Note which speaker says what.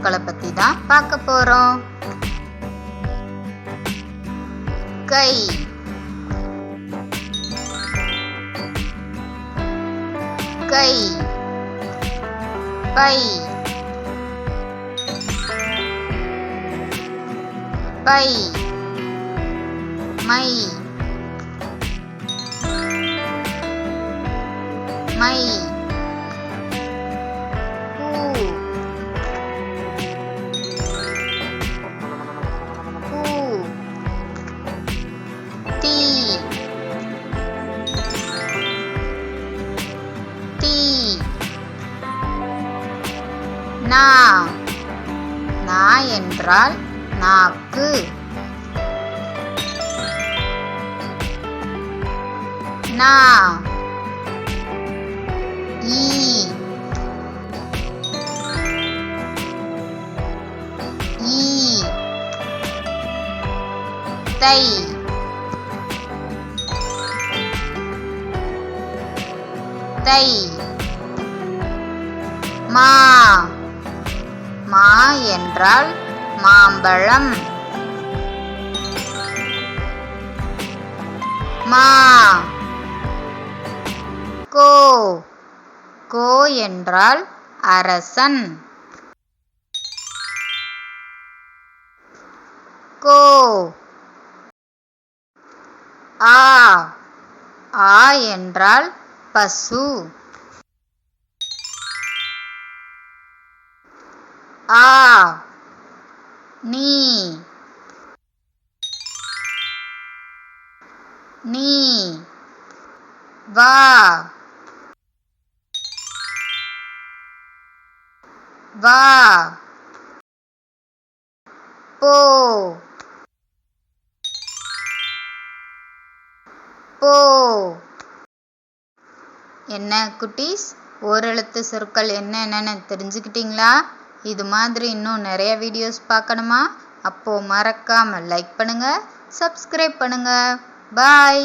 Speaker 1: சொற்களை பத்தி தான் பார்க்க போறோம். கை, கை, பை, பை, மை, மை, பூ, பூ, தீ, தீ, நா, நா என்றால் நாக்கு. நா, ஈ, ஈ, தை, தை, மா, மா என்றால் மாம்பழம். மா, கோ, கோ என்றால் அரசன். கோ, ஆ, ஆ என்றால் பசு. ஆ, நீ, நீ, வா, வா, போ, போ. என்ன குட்டீஸ், ஓரெழுத்து சொற்கள் என்னென்னு தெரிஞ்சுக்கிட்டீங்களா? இது மாதிரி இன்னும் நிறைய வீடியோஸ் பார்க்கணுமா? அப்போ மறக்காம லைக் பண்ணுங்க, சப்ஸ்கிரைப் பண்ணுங்க. பாய்.